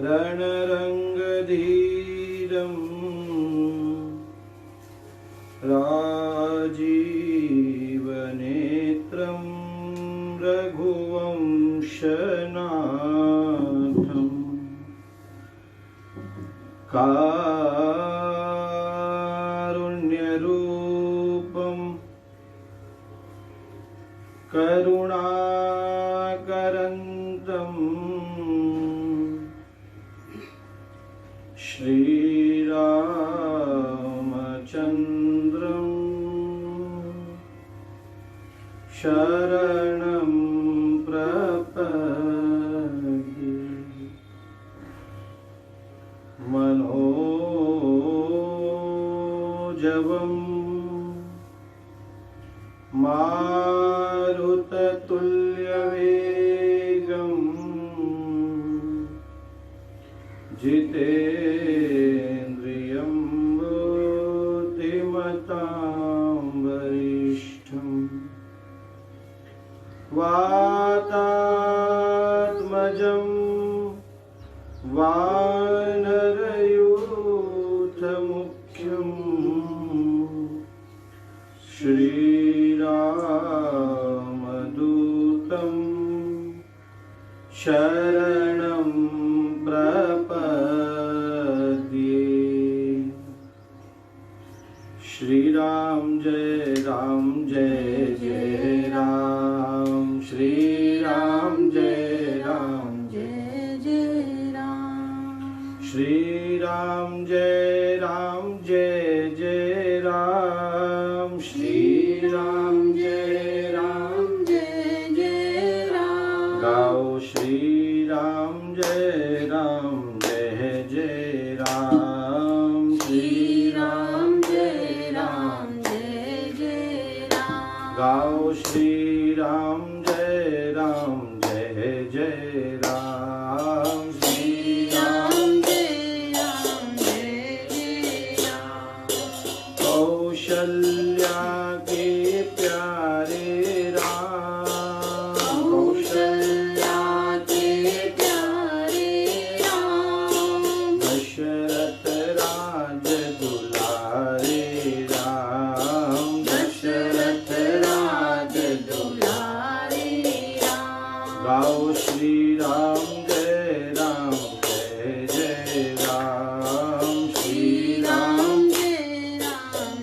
रणरङ्गधीरं राजीवनेत्रं रघुवंशनाथं कारुण्यरूपं करुणाकरन्तं श्रीरामचन्द्रं शरणं प्रपद्ये। मनोजवं मारुततुल्यवेगं जितेन्द्रियं बुद्धिमतां वरिष्ठं वातात्मजं वानरयूथमुख्यं श्रीरामदूतं शरणं प्रपद्ये। श्रीराम जय जय राम, श्रीराम जय जय राम, श्रीराम जय जय राम, श्रीराम जय जय राम। गाओ श्रीराम जय जय राम, श्रीराम जय जय राम। गाओ श्रीराम जय जय राम, श्रीराम जय राम। कौशल्या के प्यारे राम, कौशल्या के प्यारे राम। दशरथ राज दुलारे राम, दशरथ राज दुलारे राम। गाओ श्रीराम जय जय राम, श्रीराम जय राम।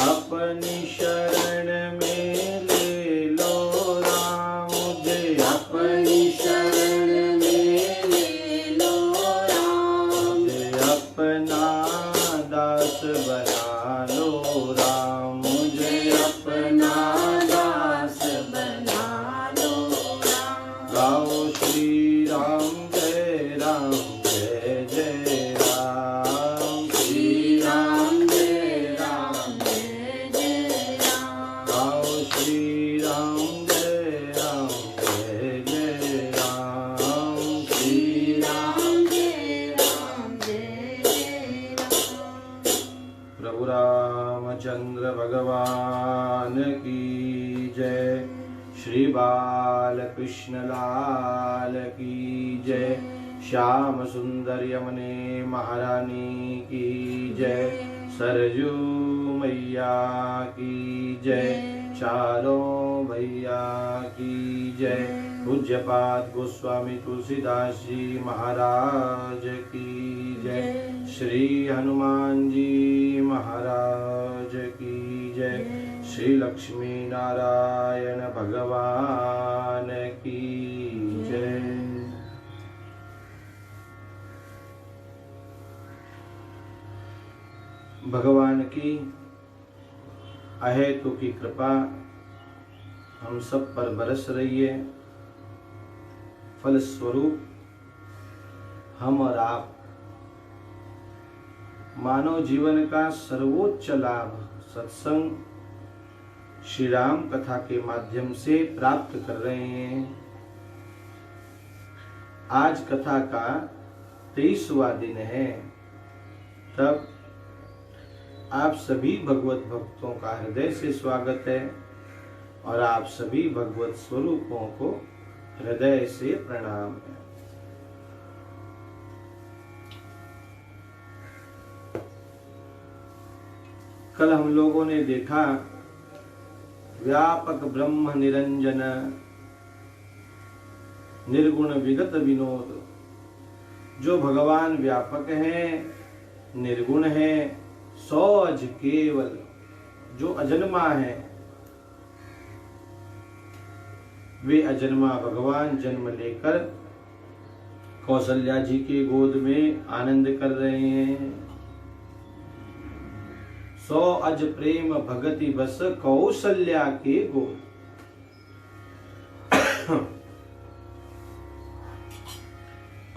अपनी शरण में ले लो राम, मुझे अपनी शरण में ले लो राम। मुझे अपना दास बना लो राम, मुझे अपना दास बना लो राम। गाओ श्रीराम जय जय राम, श्रीराम जय जय राम। गाओ श्रीराम जय जय राम, श्रीराम जय राम। प्रभु रामचंद्र भगवान की जय, श्री बालकृष्ण लाल की जय, श्याम सुंदर यमुने महारानी की जय, सरजू मैया की जय, चारों भैया की जय। पूज्यपाद गोस्वामी तुलसीदास जी महाराज की जय, श्री हनुमान जी महाराज की जय, श्री लक्ष्मी नारायण भगवान की जय। भगवान की अहेतु की कृपा हम सब पर बरस रही है। फलस्वरूप हम और आप मानव जीवन का सर्वोच्च लाभ सत्संग श्री राम कथा के माध्यम से प्राप्त कर रहे हैं। आज कथा का 23वां दिन है। तब आप सभी भगवत भक्तों का हृदय से स्वागत है और आप सभी भगवत स्वरूपों को हृदय से प्रणाम है। कल हम लोगों ने देखा व्यापक ब्रह्म निरंजन निर्गुण विगत विनोद। जो भगवान व्यापक हैं, निर्गुण हैं, सौज केवल, जो अजन्मा है, वे अजन्मा भगवान जन्म लेकर कौशल्या जी के गोद में आनंद कर रहे हैं। सौ अज प्रेम भगति बस कौशल्या के गोद।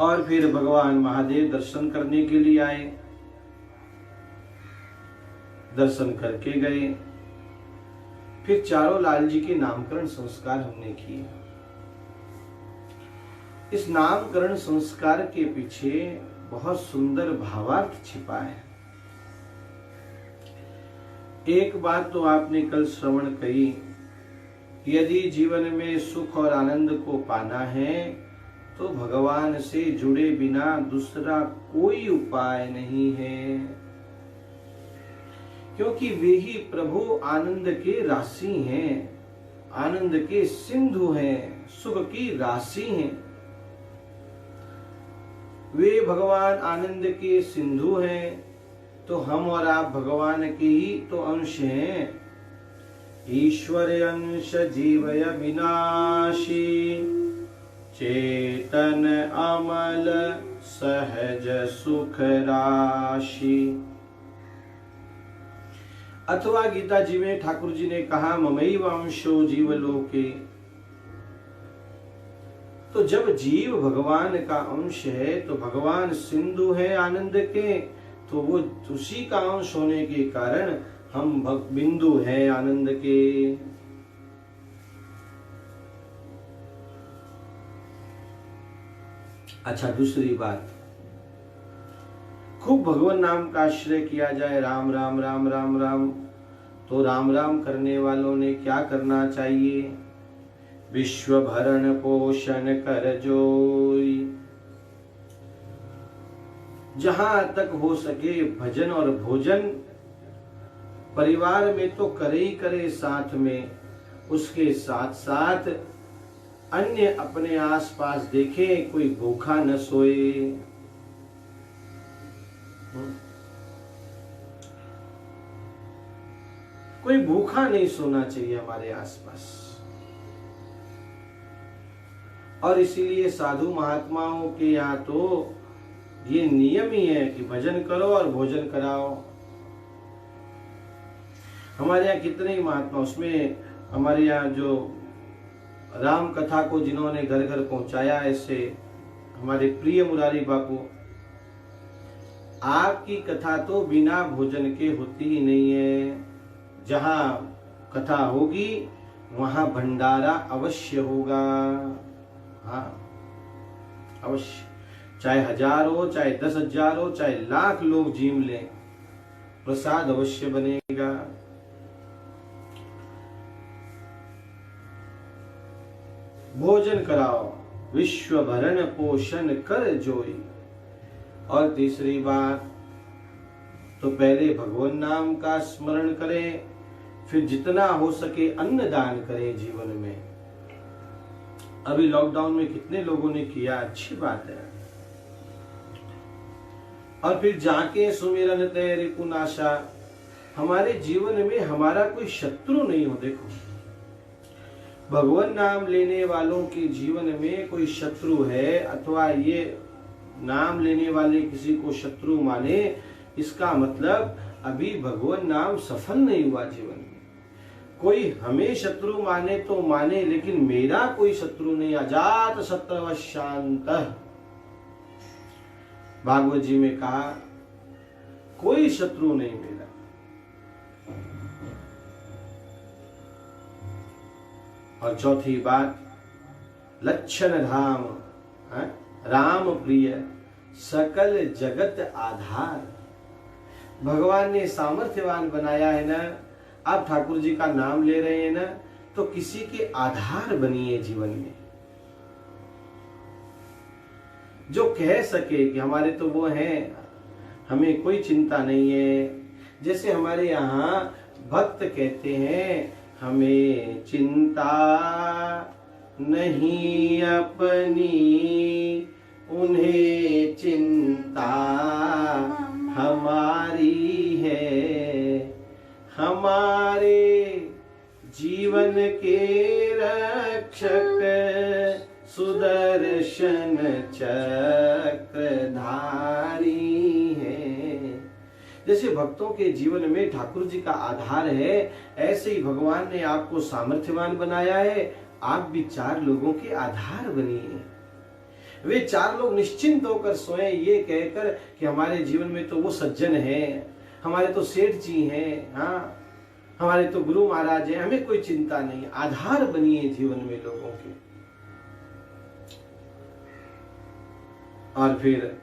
और फिर भगवान महादेव दर्शन करने के लिए आए, दर्शन करके गए। फिर चारों लाल जी के नामकरण संस्कार हमने किए। इस नामकरण संस्कार के पीछे बहुत सुंदर भावार्थ छिपा है। एक बात तो आपने कल श्रवण कही, यदि जीवन में सुख और आनंद को पाना है तो भगवान से जुड़े बिना दूसरा कोई उपाय नहीं है, क्योंकि वे ही प्रभु आनंद के राशि हैं, आनंद के सिंधु हैं, सुख की राशि हैं। वे भगवान आनंद के सिंधु हैं, तो हम और आप भगवान के ही तो अंश हैं। ईश्वर अंश जीवय विनाशी, चेतन अमल सहज सुख राशि। अथवा गीता जी में ठाकुर जी ने कहा ममैव अंशो जीवलोके। तो जब जीव भगवान का अंश है तो भगवान सिंधु है आनंद के, तो वो उसी का अंश होने के कारण हम बिंदु हैं आनंद के। अच्छा, दूसरी बात, खूब भगवान नाम का आश्रय किया जाए, राम राम राम राम राम। तो राम राम करने वालों ने क्या करना चाहिए? विश्व भरण पोषण कर जोई। जहां तक हो सके भजन और भोजन परिवार में तो करे ही करे, साथ में उसके साथ साथ अन्य अपने आसपास देखे कोई भूखा न सोए। कोई भूखा नहीं सोना चाहिए हमारे आसपास। और इसीलिए साधु महात्माओं के यहाँ तो ये नियम ही है कि भजन करो और भोजन कराओ। हमारे यहाँ कितने ही महात्मा, उसमें हमारे यहाँ जो राम कथा को जिन्होंने घर घर पहुंचाया, ऐसे हमारे प्रिय मुरारी बापू, आपकी कथा तो बिना भोजन के होती ही नहीं है। जहां कथा होगी वहां भंडारा अवश्य होगा। हाँ, अवश्य, चाहे 1000 हो, चाहे 10,000 हो, चाहे लाख लोग जीम लें, प्रसाद अवश्य बनेगा। भोजन कराओ, विश्व भरण पोषण कर जोई। और तीसरी बात तो पहले भगवान नाम का स्मरण करें, फिर जितना हो सके अन्न दान करें जीवन में। अभी लॉकडाउन में कितने लोगों ने किया, अच्छी बात है। और फिर जाके सुमिरन तय रिपुनाशा। हमारे जीवन में हमारा कोई शत्रु नहीं हो। देखो, भगवान नाम लेने वालों के जीवन में कोई शत्रु है अथवा ये नाम लेने वाले किसी को शत्रु माने, इसका मतलब अभी भगवान नाम सफल नहीं हुआ जीवन में। कोई हमें शत्रु माने तो माने, लेकिन मेरा कोई शत्रु नहीं। अजात शत्रु शांत, भागवत जी में कहा कोई शत्रु नहीं मेरा। और चौथी बात, लक्षण धाम, राम प्रिय सकल जगत आधार। भगवान ने सामर्थ्यवान बनाया है ना। आप ठाकुर जी का नाम ले रहे हैं ना, तो किसी के आधार बनिए जीवन में। जो कह सके कि हमारे तो वो हैं, हमें कोई चिंता नहीं है। जैसे हमारे यहाँ भक्त कहते हैं, हमें चिंता नहीं अपनी, उन्हें चिंता हमारी है। हमारे जीवन के रक्षक सुदर्शन चक्रधारी है। जैसे भक्तों के जीवन में ठाकुर जी का आधार है, ऐसे ही भगवान ने आपको सामर्थ्यवान बनाया है। आप भी 4 लोगों के आधार बनिए। वे 4 लोग निश्चिंत होकर सोए ये कहकर कि हमारे जीवन में तो वो सज्जन है, हमारे तो सेठ जी हैं, हाँ, हमारे तो गुरु महाराज हैं, हमें कोई चिंता नहीं। आधार बनिए जीवन में लोगों के। और फिर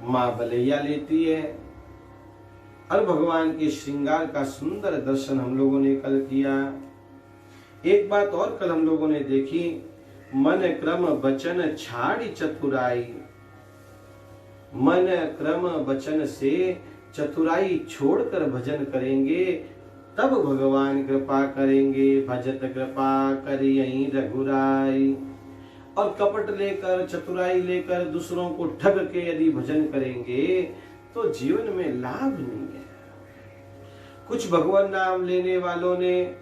मां बलैया लेती है और भगवान के श्रृंगार का सुंदर दर्शन हम लोगों ने कल किया। एक बात और कल हम लोगों ने देखी, मन क्रम वचन छाड़ी चतुराई। मन क्रम वचन से चतुराई छोड़कर भजन करेंगे तब भगवान कृपा करेंगे। भजत कृपा करियहि रघुराई। और कपट लेकर, चतुराई लेकर दूसरों को ठग के यदि भजन करेंगे तो जीवन में लाभ नहीं है। कुछ भगवान नाम लेने वालों ने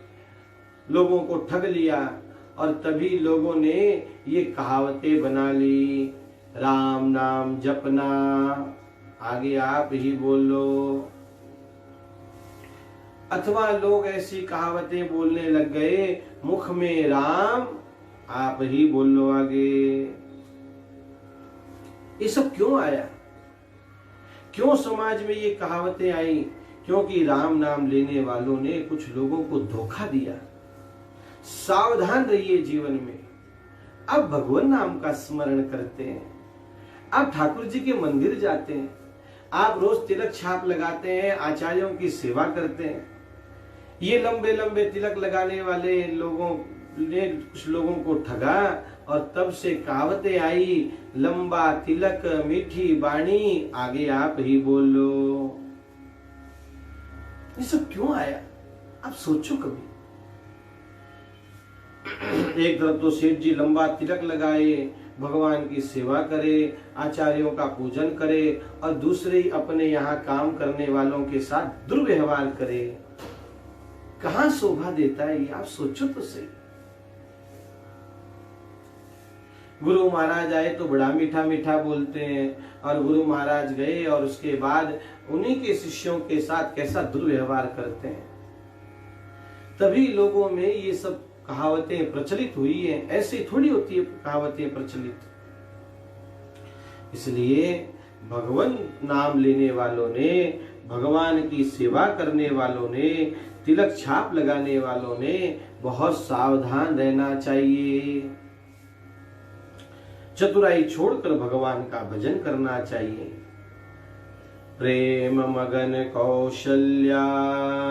लोगों को ठग लिया और तभी लोगों ने ये कहावतें बना ली, राम नाम जपना, आगे आप ही बोलो। अथवा लोग ऐसी कहावतें बोलने लग गए, मुख में राम आप ही बोलो आगे। ये सब क्यों आया? क्यों समाज में ये कहावतें आई? क्योंकि राम नाम लेने वालों ने कुछ लोगों को धोखा दिया। सावधान रहिए जीवन में। अब भगवान नाम का स्मरण करते हैं, आप ठाकुर जी के मंदिर जाते हैं, आप रोज तिलक छाप लगाते हैं, आचार्यों की सेवा करते हैं। ये लंबे लंबे तिलक लगाने वाले लोगों ने कुछ लोगों को ठगा और तब से कहावतें आई, लंबा तिलक मीठी बाणी, आगे आप ही बोलो। ये सब क्यों आया? आप सोचो कभी। एक तरफ तो सेठ जी लंबा तिलक लगाए, भगवान की सेवा करे, आचार्यों का पूजन करे, और दूसरे ही अपने यहाँ काम करने वालों के साथ दुर्व्यवहार करे। कहाँ शोभा देता है ये? आप सोचो तो सही। गुरु महाराज आए तो बड़ा मीठा मीठा बोलते हैं, और गुरु महाराज गए और उसके बाद उन्हीं के शिष्यों के साथ कैसा दुर्व्यवहार करते हैं। तभी लोगों में ये सब कहावतें प्रचलित हुई है। ऐसी थोड़ी होती है कहावतें प्रचलित। इसलिए भगवान नाम लेने वालों ने, भगवान की सेवा करने वालों ने, तिलक छाप लगाने वालों ने बहुत सावधान रहना चाहिए। चतुराई छोड़कर भगवान का भजन करना चाहिए। प्रेम मगन कौशल्या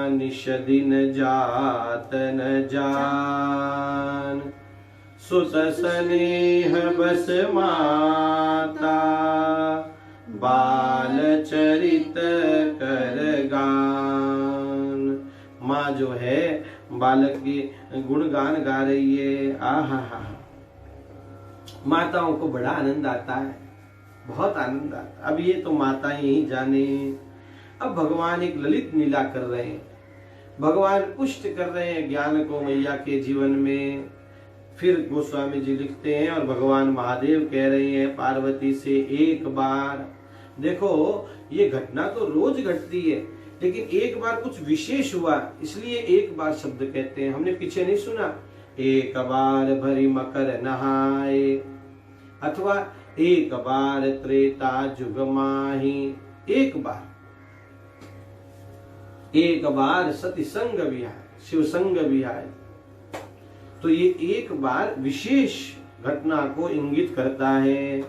निश दिन जात न जान, सुत स्नेह बस माता, बाल चरित कर गान। माँ जो है बालक की गुणगान गा रही है। आहा हा, माताओं को बड़ा आनंद आता है, बहुत आनंद आता है। अब ये तो माताएं ही जाने। अब भगवान एक ललित लीला कर रहे हैं, भगवान पुष्ट कर रहे हैं ज्ञान को मैया के जीवन में। फिर गोस्वामी जी लिखते हैं, और भगवान महादेव कह रहे हैं पार्वती से, एक बार देखो, ये घटना तो रोज घटती है, लेकिन एक बार कुछ विशेष हुआ, इसलिए एक बार शब्द कहते हैं। हमने पीछे नहीं सुना, एक बार भरी मकर नहाए, अथवा एक बार त्रेता जुग माही। एक बार सती संग विहाय, शिव संग विहाय। तो ये एक बार विशेष घटना को इंगित करता है।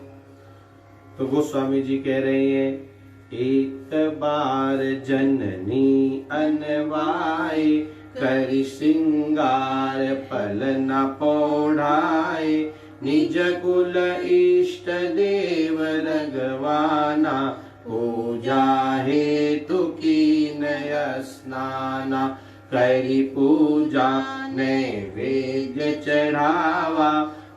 तो गोस्वामी जी कह रहे हैं, एक बार जननी अनवाए, कर श्रृंगार पल न पौढ़ाए, निज कुल इष्ट देव रगवाना, पूजा हेतु कीन स्नाना, करी पूजा नैवेद्य चढ़ावा,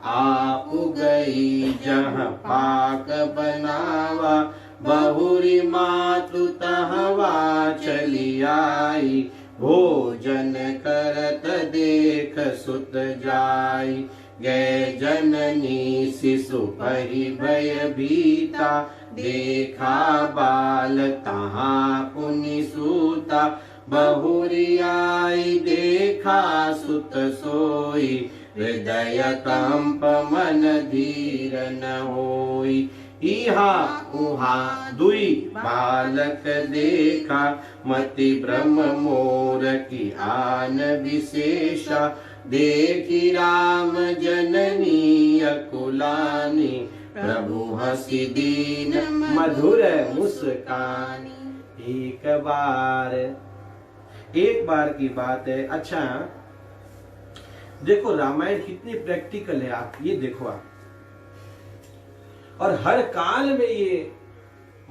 आप गई जहाँ पाक बनावा, बहुरी मातु तहवा चली आई, भोजन करत देख सुत जाई, गए जननी शिशु पहि भय भीता, देखा बाल तहाँ पुनि सूता, बहुरी आई देखा सुत सोई, हृदय कंप मन धीर न होई, इहा उहा दुई बालक देखा, मति ब्रह्म मोर की आन विशेषा, देखी राम जननी अकुलानी, प्रभु हसी दीन मधुर मुस्कानी। एक बार की बात है। अच्छा देखो रामायण कितनी प्रैक्टिकल है, आप ये देखो आप, और हर काल में ये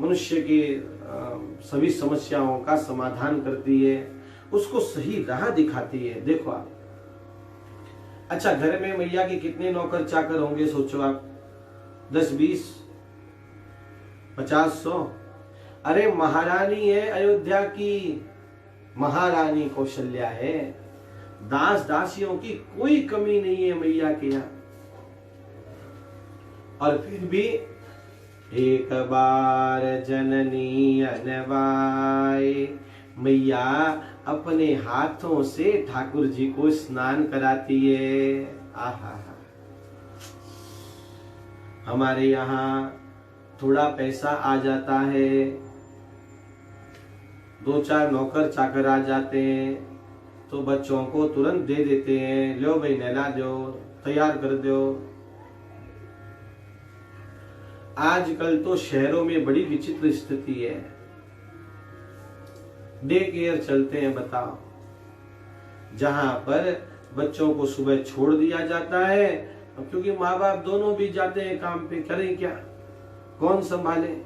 मनुष्य के सभी समस्याओं का समाधान करती है, उसको सही राह दिखाती है। देखो आप, अच्छा घर में मैया के कितने नौकर चाकर होंगे सोचो आप, 10 20 50 100। अरे महारानी है अयोध्या की, महारानी कौशल्या है, दास दासियों की कोई कमी नहीं है मैया के यहाँ। और फिर भी एक बार जननी अनवाए, मैया अपने हाथों से ठाकुर जी को स्नान कराती है। आहा, हमारे यहाँ थोड़ा पैसा आ जाता है, 2-4 नौकर चाकर आ जाते हैं, तो बच्चों को तुरंत दे देते हैं, लो भाई नहला दो, तैयार कर दो। आजकल तो शहरों में बड़ी विचित्र स्थिति है, डे केयर चलते हैं बताओ, जहां पर बच्चों को सुबह छोड़ दिया जाता है, क्योंकि माँ बाप दोनों भी जाते हैं काम पे, करें क्या, कौन संभाले।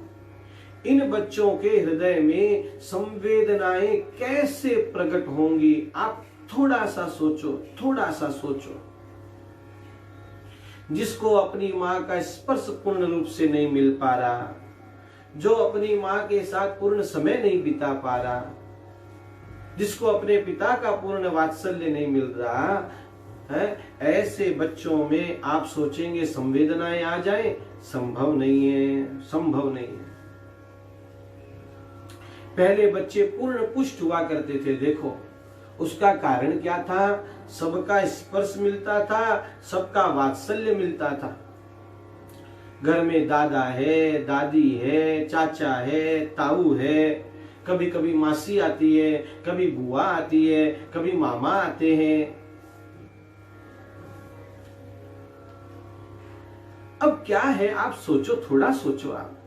इन बच्चों के हृदय में संवेदनाएं कैसे प्रकट होंगी, आप थोड़ा सा सोचो, थोड़ा सा सोचो। जिसको अपनी माँ का स्पर्श पूर्ण रूप से नहीं मिल पा रहा, जो अपनी माँ के साथ पूर्ण समय नहीं बिता पा रहा, जिसको अपने पिता का पूर्ण वात्सल्य नहीं मिल रहा है, ऐसे बच्चों में आप सोचेंगे संवेदनाएं आ जाए, संभव नहीं है, संभव नहीं है। पहले बच्चे पूर्ण पुष्ट हुआ करते थे, देखो उसका कारण क्या था, सबका स्पर्श मिलता था, सबका वात्सल्य मिलता था। घर में दादा है, दादी है, चाचा है, ताऊ है, कभी कभी मासी आती है, कभी बुआ आती है, कभी मामा आते हैं। अब क्या है, आप सोचो, थोड़ा सोचो आप।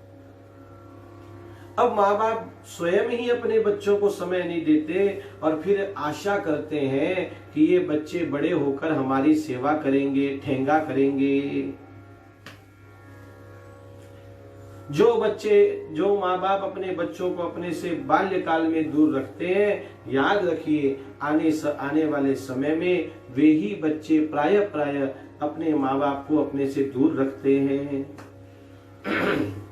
अब माँ बाप स्वयं ही अपने बच्चों को समय नहीं देते और फिर आशा करते हैं कि ये बच्चे बड़े होकर हमारी सेवा करेंगे, ठेंगा करेंगे। जो माँ बाप अपने बच्चों को अपने से बाल्यकाल में दूर रखते हैं, याद रखिए आने वाले समय में वे ही बच्चे प्राय अपने माँ बाप को अपने से दूर रखते हैं।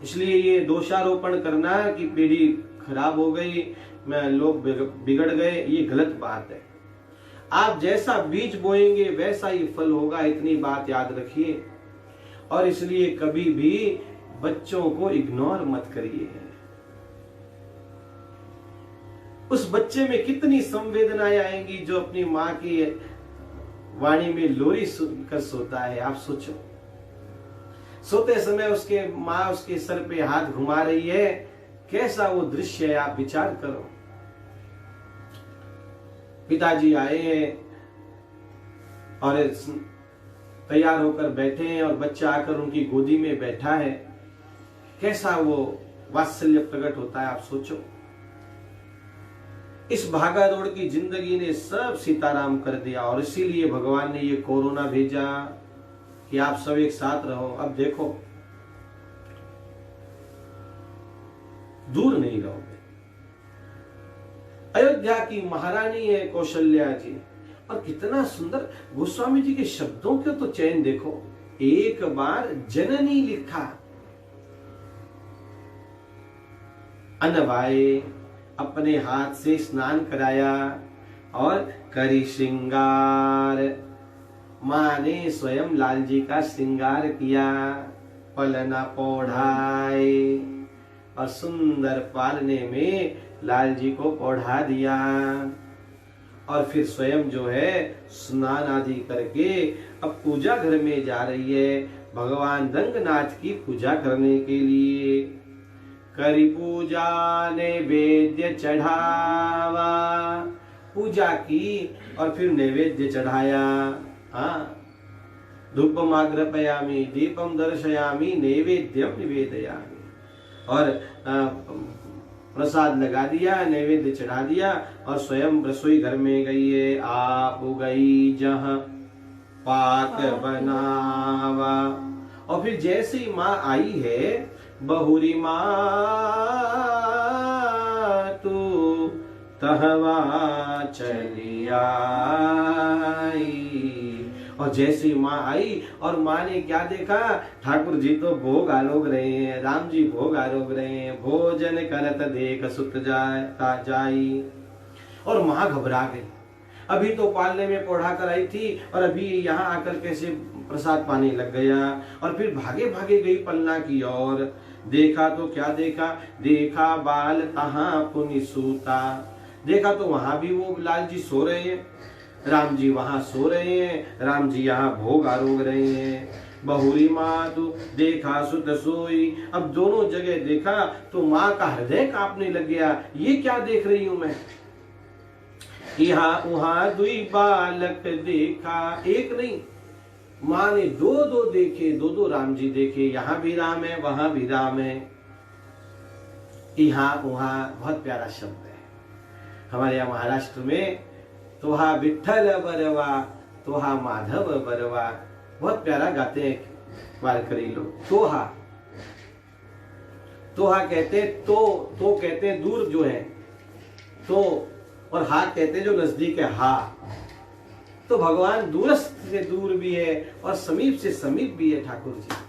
इसलिए ये दोषारोपण करना कि पीढ़ी खराब हो गई, लोग बिगड़ गए, ये गलत बात है। आप जैसा बीज बोएंगे वैसा ही फल होगा, इतनी बात याद रखिए। और इसलिए कभी भी बच्चों को इग्नोर मत करिए। उस बच्चे में कितनी संवेदनाएं आएंगी जो अपनी माँ की वाणी में लोरी सुनकर सोता है। आप सोचो, सोते समय उसके माँ उसके सर पे हाथ घुमा रही है, कैसा वो दृश्य है, आप विचार करो। पिताजी आए हैं और तैयार होकर बैठे हैं और बच्चा आकर उनकी गोदी में बैठा है, कैसा वो वात्सल्य प्रकट होता है, आप सोचो। इस भागा दौड़ की जिंदगी ने सब सीताराम कर दिया और इसीलिए भगवान ने ये कोरोना भेजा कि आप सब एक साथ रहो। अब देखो दूर नहीं रहोगे। अयोध्या की महारानी है कौशल्या जी, और कितना सुंदर गोस्वामी जी के शब्दों के तो चयन देखो। एक बार जननी लिखा, अनवाए अपने हाथ से स्नान कराया और करी श्रृंगार, मां ने स्वयं लाल जी का श्रृंगार किया, पलना पौढ़ाए, और सुंदर पालने में लाल जी को पौढ़ा दिया, और फिर स्वयं जो है स्नान आदि करके अब पूजा घर में जा रही है भगवान रंगनाथ की पूजा करने के लिए। करी पूजा नैवेद्य चढ़ावा, पूजा की और फिर नैवेद्य चढ़ाया। हाँ, धूपम आग्रपयामि दीपम दर्शयामि नैवेद्यम निवेदयामि, और प्रसाद लगा दिया, नैवेद्य चढ़ा दिया, और स्वयं रसोई घर में गई है। आप गई जहाँ पाक बनावा, और फिर जैसे ही माँ आई है, बहुरी माँ तू तहवा चली आई, और जैसे माँ आई और माँ ने क्या देखा, ठाकुर जी तो भोग आरोग रहे हैं, राम जी भोग आरोग रहे हैं, भोजन करत देख सुत जाई, और माँ घबरा गई। अभी तो पालने में पौढ़ा कर आई थी और अभी यहाँ आकर कैसे प्रसाद पाने लग गया, और फिर भागे भागे गई पलना की ओर। देखा तो क्या देखा, देखा बाल तहाँ पुनि सूता, देखा तो वहां भी वो लाल जी सो रहे हैं, राम जी वहां सो रहे हैं, राम जी यहाँ भोग आरोग रहे हैं। बहुरी माँ तो देखा सुत सोई, अब दोनों जगह देखा तो माँ का हृदय कांपने लग गया, ये क्या देख रही हूं मैं। यहाँ वहां दुई बालक देखा, एक नहीं माँ ने दो दो देखे, दो दो राम जी देखे, यहाँ भी राम है वहां भी राम है। यहाँ वहां बहुत प्यारा शब्द है हमारे यहाँ महाराष्ट्र में, तोहा विठ्ठल बरवा तोहा माधव बरवा, बहुत प्यारा गाते हैं वारकरी लोग। तोहा, तोहा कहते तो कहते हैं दूर जो है तो, और हा कहते हैं जो नजदीक है हा। तो भगवान दूरस्थ से दूर भी है और समीप से समीप भी है ठाकुर जी।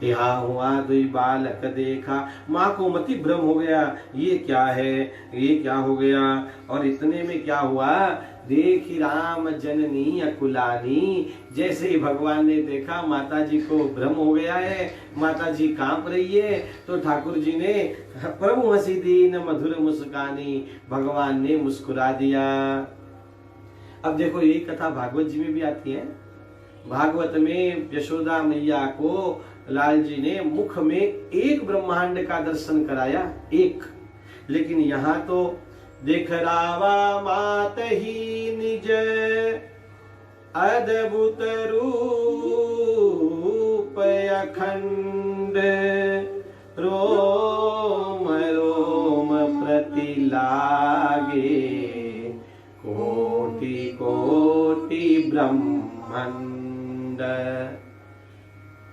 यहाँ हुआ दुई बालक देखा, माँ को मति भ्रम हो गया, ये क्या है, ये क्या हो गया। और इतने में क्या हुआ, देखी राम जननी अकुलानी, जैसे ही भगवान ने देखा माता जी को भ्रम हो गया है, माता जी कांप रही है, तो ठाकुर जी ने प्रभु हंसी दीन मधुर मुस्कानी, भगवान ने मुस्कुरा दिया। अब देखो यही कथा भागवत जी में भी आती है। भागवत में यशोदा मैया को लाल जी ने मुख में एक ब्रह्मांड का दर्शन कराया, एक, लेकिन यहाँ तो देख रावा मात ही निज अद्भुत रूप अखंड, रोम रोम प्रति लागे कोटि कोटि ब्रह्मांड।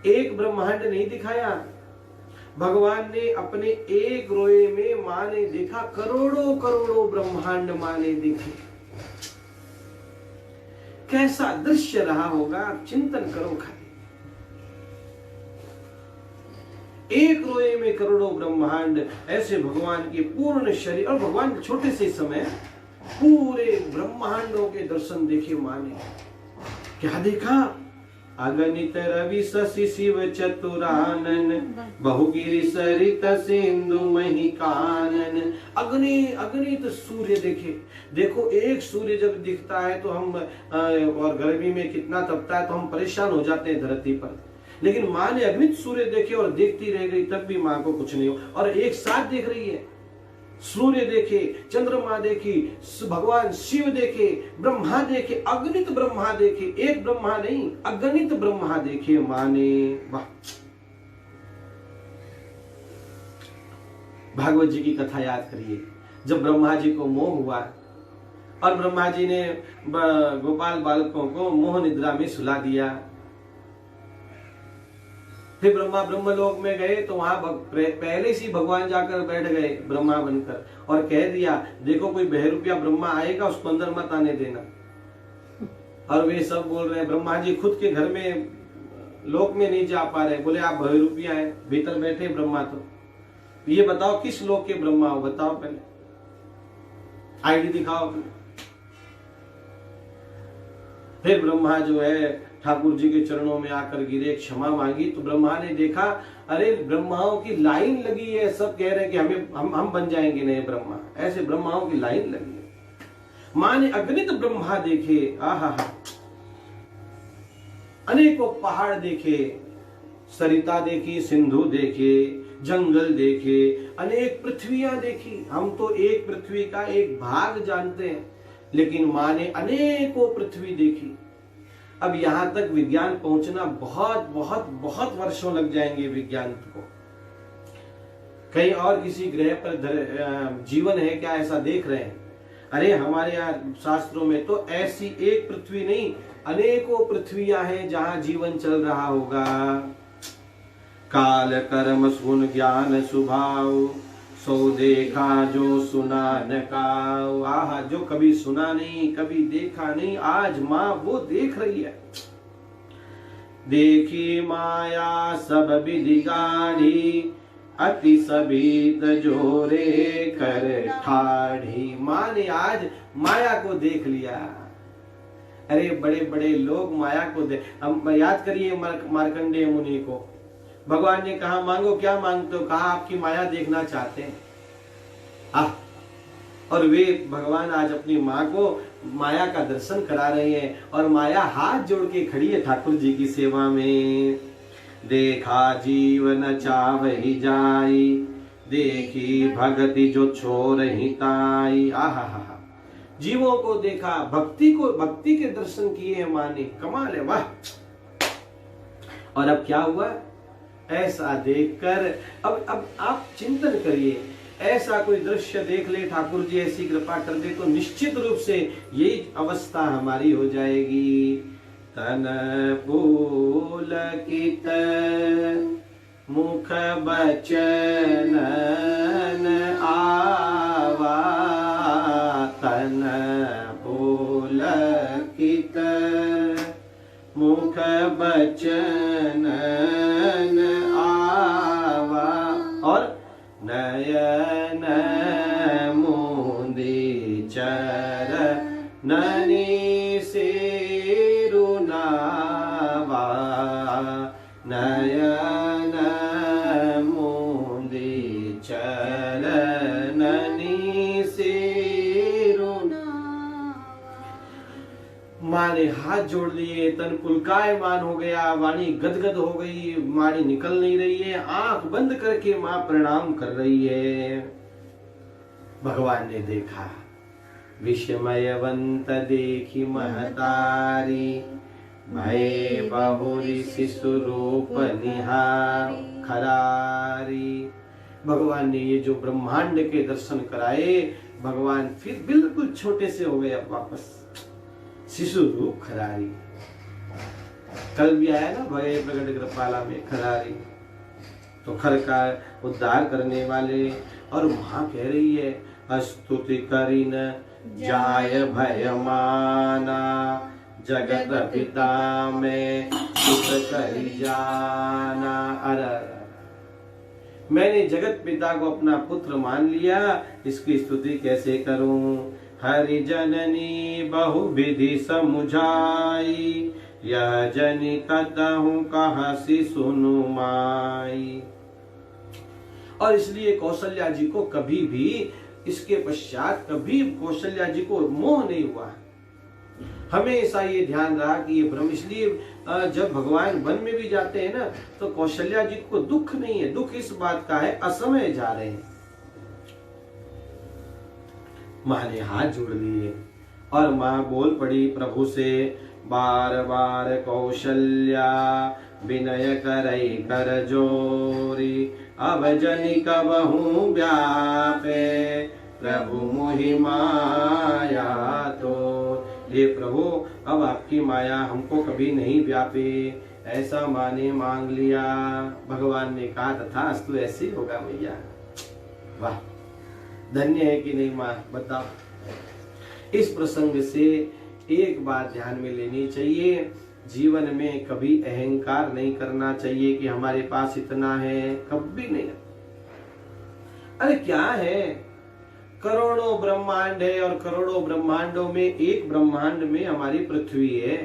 एक ब्रह्मांड नहीं दिखाया भगवान ने, अपने एक रोए में मां ने देखा करोड़ों करोड़ों ब्रह्मांड मां ने देखे। कैसा दृश्य रहा होगा, चिंतन करो खाली। एक रोए में करोड़ों ब्रह्मांड, ऐसे भगवान के पूर्ण शरीर, और भगवान छोटे से समय पूरे ब्रह्मांडों के दर्शन देखे मां ने। क्या देखा, अगणित रवि शशि शिव चतुरानन, बहुगिरि सरित सिंधु मही कानन। अगणित सूर्य देखे। देखो एक सूर्य जब दिखता है तो हम, और गर्मी में कितना तपता है तो हम परेशान हो जाते हैं धरती पर, लेकिन माँ ने अगणित सूर्य देखे और देखती रह गई, तब भी माँ को कुछ नहीं हो। और एक साथ देख रही है, सूर्य देखे, चंद्रमा देखी, भगवान शिव देखे, ब्रह्मा देखे, अगणित ब्रह्मा देखे, एक ब्रह्मा नहीं अगणित ब्रह्मा देखे मां ने। वाह, भागवत जी की कथा याद करिए। जब ब्रह्मा जी को मोह हुआ और ब्रह्मा जी ने गोपाल बालकों को मोह निद्रा में सुला दिया। फिर ब्रह्मा ब्रह्मलोक में गए तो वहां पहले से भगवान जाकर बैठ गए ब्रह्मा बनकर और कह दिया, देखो कोई बहरूपिया ब्रह्मा आएगा, उसको अंदर मत आने देना। और वे सब बोल रहे हैं, ब्रह्मा जी खुद के घर में लोक में नहीं जा पा रहे, बोले आप बहरूपिया हैं, भीतर बैठे ब्रह्मा। तो ये बताओ किस लोक के ब्रह्मा हो, बताओ पहले, आईडी दिखाओ अपने। फिर ब्रह्मा जो है ठाकुर जी के चरणों में आकर गिरे, क्षमा मांगी। तो ब्रह्मा ने देखा, अरे ब्रह्माओं की लाइन लगी है, सब कह रहे हैं कि हम बन जाएंगे नए ब्रह्मा, ऐसे ब्रह्माओं की लाइन लगी है। मां ने अगणित ब्रह्मा देखे, आहा, अनेकों पहाड़ देखे, सरिता देखी, सिंधु देखे, जंगल देखे, अनेक पृथ्वियां देखी। हम तो एक पृथ्वी का एक भाग जानते हैं, लेकिन मां ने अनेकों पृथ्वी देखी। अब यहां तक विज्ञान पहुंचना बहुत बहुत बहुत वर्षों लग जाएंगे विज्ञान को। कहीं और किसी ग्रह पर जीवन है क्या, ऐसा देख रहे हैं? अरे हमारे यहाँ शास्त्रों में तो ऐसी एक पृथ्वी नहीं, अनेकों पृथ्वियां हैं जहां जीवन चल रहा होगा। काल कर्म सुन ज्ञान सुभाव, सो देखा जो सुना न काऊ। आहा, जो कभी सुना नहीं, कभी देखा नहीं, आज माँ वो देख रही है। देखी माया सब विधि गाढ़ी, अति सबीत जोरे कर ठाढ़ी। माँ ने आज माया को देख लिया। अरे बड़े बड़े लोग माया को हम याद करिए मार्कंडेय मुनि को। भगवान ने कहा मांगो, क्या मांगते हो? कहा आपकी माया देखना चाहते हैं। और वे भगवान आज अपनी माँ को माया का दर्शन करा रहे हैं और माया हाथ जोड़ के खड़ी है ठाकुर जी की सेवा में। देखा जीवन चावही जाई, देखी भक्ति जो छोर ही ताई। आहा, जीवों को देखा, भक्ति के दर्शन किए माँ ने। कमाल है, वाह। और अब क्या हुआ? ऐसा देखकर अब आप चिंतन करिए, ऐसा कोई दृश्य देख ले, ठाकुर जी ऐसी कृपा कर दे, तो निश्चित रूप से यही अवस्था हमारी हो जाएगी। तन पुलकित मुख बचन आवा, तन पुलकित मुख बचन आवा, और नयन मुंदी चरणनि सिरुनावा, नयन मुंदी चरणनि सिरुनावा। माँ ने हाथ जोड़ लिए, तन पुलकायमान हो गया, वाणी गदगद हो गई, वाणी निकल नहीं रही है, आंख बंद करके माँ प्रणाम कर रही है। भगवान ने देखा, विस्मयवंत देखी महतारी, भय बहुरी शिशु रूप निहार खरारी। भगवान ने ये जो ब्रह्मांड के दर्शन कराए, भगवान फिर बिल्कुल छोटे से हो गए अब वापस, शिशु रूप खरारी। कल भी आया ना भय प्रगट कृपाला में खरारी, तो खर का उद्धार करने वाले। और मां कह रही है, स्तुति करिन जाय भय माना, जगत पिता में सुत करि जाना। अरे मैंने जगत पिता को अपना पुत्र मान लिया, इसकी स्तुति कैसे करूं? हरि जननी बहु विधि समुझाई, यह जनि कतहु कहसी सुनु माई। और इसलिए कौशल्या जी को कभी भी, इसके पश्चात कभी कौशल्या जी को मोह नहीं हुआ। हमेशा ये ध्यान रहा कि ये ब्रह्म, इसलिए जब भगवान वन में भी जाते हैं ना, तो कौशल्या जी को दुख नहीं है। दुख इस बात का है, असमय जा रहे हैं। माँ ने हाथ जोड़ लिए और माँ बोल पड़ी प्रभु से, बार बार कौशल्या विनय करई कर जोरी, अब जनि कबहू व्यापे प्रभु मोहि माया प्रभु अब आपकी माया हमको कभी नहीं व्यापे, ऐसा माँ ने मांग लिया। भगवान ने कहा तथास्तु, ऐसे ही होगा मैया। वाह, धन्य है कि नहीं माँ, बताओ। इस प्रसंग से एक बात ध्यान में लेनी चाहिए, जीवन में कभी अहंकार नहीं करना चाहिए कि हमारे पास इतना है, कभी नहीं। अरे क्या है, करोड़ों ब्रह्मांड है और करोड़ों ब्रह्मांडों में एक ब्रह्मांड में हमारी पृथ्वी है,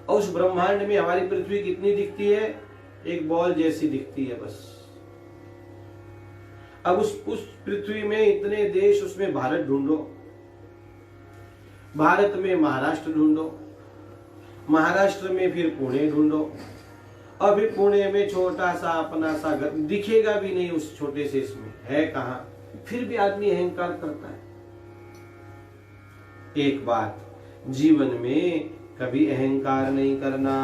और उस ब्रह्मांड में हमारी पृथ्वी कितनी दिखती है? एक बॉल जैसी दिखती है बस। अब उस पृथ्वी में इतने देश, उसमें भारत ढूंढो, भारत में महाराष्ट्र ढूंढो, महाराष्ट्र में फिर पुणे ढूंढो, और फिर पुणे में छोटा सा अपना सा घर दिखेगा भी नहीं उस छोटे से, इसमें है कहां? फिर भी आदमी अहंकार करता है। एक बात, जीवन में कभी अहंकार नहीं करना।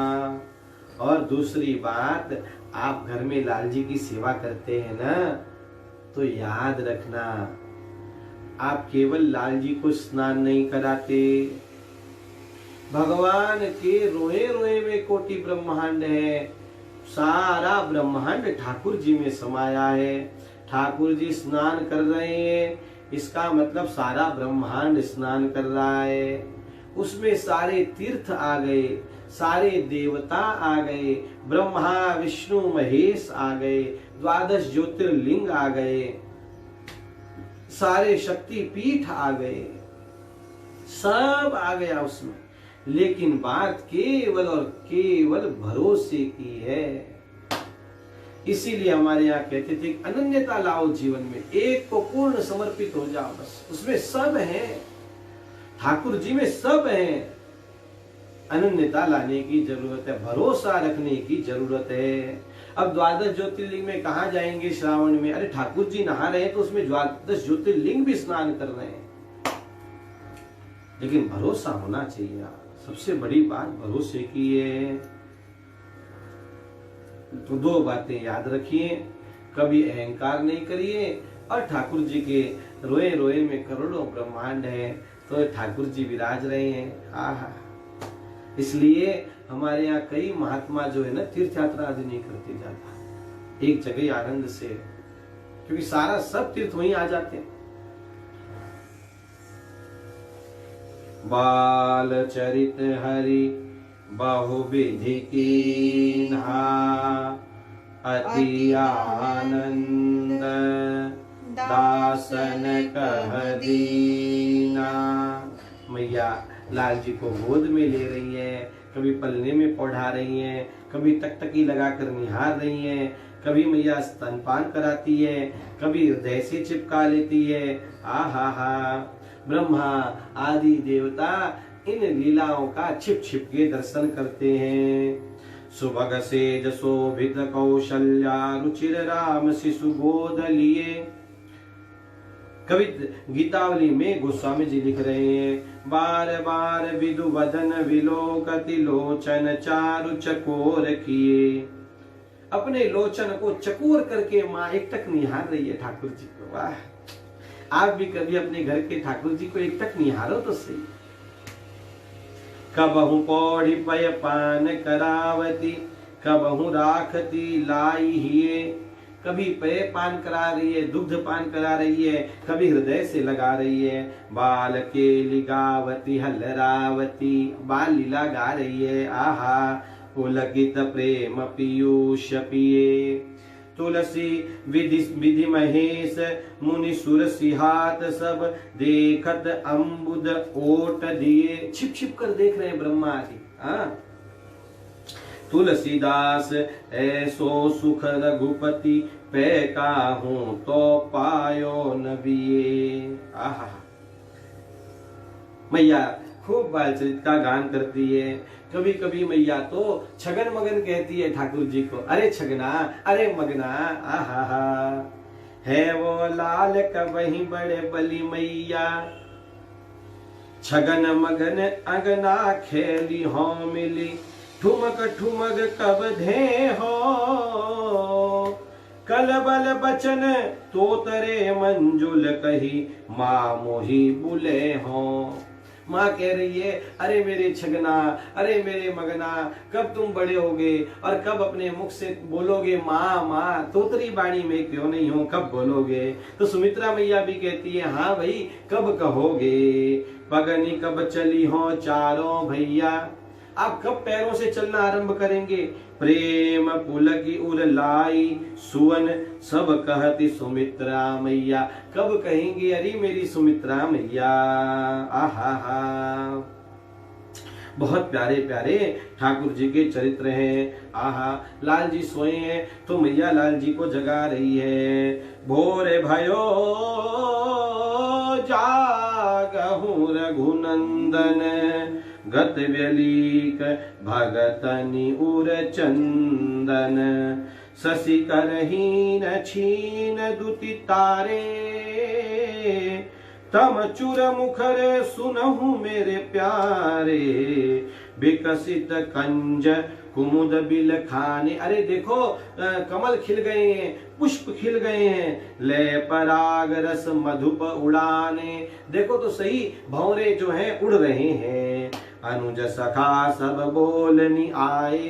और दूसरी बात, आप घर में लाल जी की सेवा करते हैं ना, तो याद रखना, आप केवल लाल जी को स्नान नहीं कराते, भगवान के रोए रोए में कोटि ब्रह्मांड है, सारा ब्रह्मांड ठाकुर जी में समाया है। ठाकुर जी स्नान कर रहे हैं, इसका मतलब सारा ब्रह्मांड स्नान कर रहा है। उसमें सारे तीर्थ आ गए, सारे देवता आ गए, ब्रह्मा विष्णु महेश आ गए, 12 ज्योतिर्लिंग आ गए, सारे शक्ति पीठ आ गए, सब आ गया उसमें। लेकिन बात केवल और केवल भरोसे की है। इसीलिए हमारे यहाँ कहते थे अनन्यता लाओ जीवन में, एक को पूर्ण समर्पित हो जाओ, बस उसमें सब है, ठाकुर जी में सब है। अनन्यता लाने की जरूरत है, भरोसा रखने की जरूरत है। अब 12 ज्योतिर्लिंग में कहा जाएंगे श्रावण में? अरे ठाकुर जी नहा रहे हैं तो उसमें 12 ज्योतिर्लिंग भी स्नान कर रहे हैं, लेकिन भरोसा होना चाहिए। सबसे बड़ी बात भरोसे की है। तो 2 बातें याद रखिए, कभी अहंकार नहीं करिए, और ठाकुर जी के रोए रोए में करोड़ों ब्रह्मांड है, तो ठाकुर जी विराज रहे हैं। आहा, इसलिए हमारे यहाँ कई महात्मा जो है ना, तीर्थ यात्रा आदि नहीं करते जाता, एक जगह आनंद से, क्योंकि सारा सब तीर्थ वहीं आ जाते हैं। बाल चरित हरि बहुविधि कीन्हा, अति आनंद दासन कह दीना। मैया लाल जी को गोद में ले रही है, कभी पलने में पौढ़ा रही है, कभी टकटकी लगाकर निहार रही है, कभी मैया स्तनपान कराती है, कभी हृदय से चिपका लेती है। आहा हा, ब्रह्मा आदि देवता इन लीलाओं का छिप छिप के दर्शन करते हैं। सुभग से जसोभित कौशल्या रुचिर राम शिशु गोद लिए। कवि गीतावली में गोस्वामी जी लिख रहे हैं, बार बार विदु वदन विलोकति लोचन चारु चकोर किए। अपने लोचन को चकोर करके माँ एकटक निहार रही है ठाकुर जी को। वाह, आप भी कभी अपने घर के ठाकुर जी को एकटक निहारो तो सही। कबहु पौड़ी पय पान करावती, कबहु राखती लाई हिए। कभी पेय पान करा रही है, दुग्ध पान करा रही है, कभी हृदय से लगा रही है। बाल के लिगावती हलरावती, बाल लीला गा रही है। आहा, पुलकित प्रेम पीयूष पिए। तुलसी विधि महेश मुनि सुर सिहात, सब देखत अम्बुद ओट दिए। छिप छिप कर देख रहे हैं ब्रह्मा आदि। तुलसीदास ऐसो सुख रघुपति, पे काहू तो पायो नबिये। आहा, मैया खूब बाल चरित का गान करती है। कभी कभी मैया तो छगन मगन कहती है ठाकुर जी को, अरे छगना, अरे मगना। आहा हा, है वो लाल कबही बड़े बली मैया, छगन मगन अगना खेली हो मिली। ठुमक ठुमक कब धे हो, कल बल बचन तोतरे मंजुल कही, माँ मोही बुले हो। माँ कह रही है, अरे मेरे छगना, अरे मेरे मगना, कब तुम बड़े होगे और कब अपने मुख से बोलोगे माँ माँ, तोतरी बाणी में क्यों नहीं हो, कब बोलोगे। तो सुमित्रा मैया भी कहती है, हाँ भाई कब कहोगे, पगनी कब चली हो चारों भैया, आप कब पैरों से चलना आरंभ करेंगे। प्रेम पुलकी उर लाई सुवन, सब कहती सुमित्रा मैया, कब कहेंगे अरे मेरी सुमित्रा मैया। आहा हा, बहुत प्यारे प्यारे ठाकुर जी के चरित्र हैं। आहा, लाल जी सोए हैं तो मैया लाल जी को जगा रही है। भोरे भयो जागहु रघुनंदन, गत व्यलीक भगतनि उर चंदन, शशि करहीन छीन दुति तारे, तम चुर मुखर सुनहु मेरे प्यारे, विकसित कंज कुमुद बिल खाने। अरे देखो कमल खिल गए हैं, पुष्प खिल गए हैं, ले पराग रस मधुप उड़ाने। देखो तो सही, भंवरे जो हैं उड़ रहे हैं। अनुज सखा सब बोलनी आए,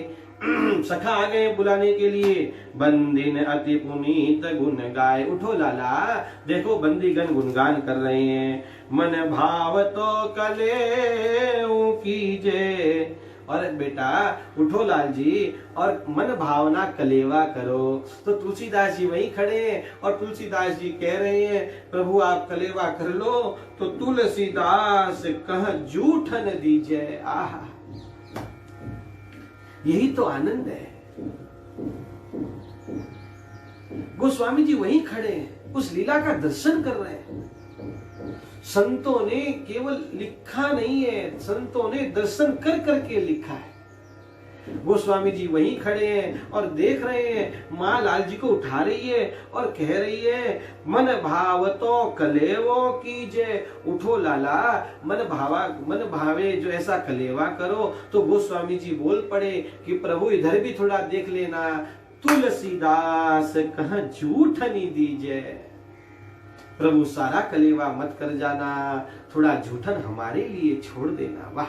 सखा आ गए बुलाने के लिए। बंदिन अति पुनीत गुण गाए, उठो लाला, देखो बंदी गण गुणगान कर रहे हैं। मन भाव तो कलेऊ कीजे, और बेटा उठो लाल जी और मन भावना कलेवा करो। तो तुलसीदास जी वहीं खड़े हैं और तुलसीदास जी कह रहे हैं, प्रभु आप कलेवा कर लो तो तुलसीदास कह जूठन दीजिए। आहा, यही तो आनंद है। गोस्वामी जी वहीं खड़े हैं, उस लीला का दर्शन कर रहे हैं। संतों ने केवल लिखा नहीं है, संतों ने दर्शन कर करके लिखा है। गोस्वामी जी वहीं खड़े हैं और देख रहे हैं, माँ लाल जी को उठा रही है और कह रही है, मन भाव तो कलेवो कीजे। उठो लाला, मन भावे जो ऐसा कलेवा करो। तो गोस्वामी जी बोल पड़े कि प्रभु इधर भी थोड़ा देख लेना, तुलसीदास कहाँ झूठ नहीं दीजिए। प्रभु सारा कलेवा मत कर जाना, थोड़ा झूठन हमारे लिए छोड़ देना। वाह,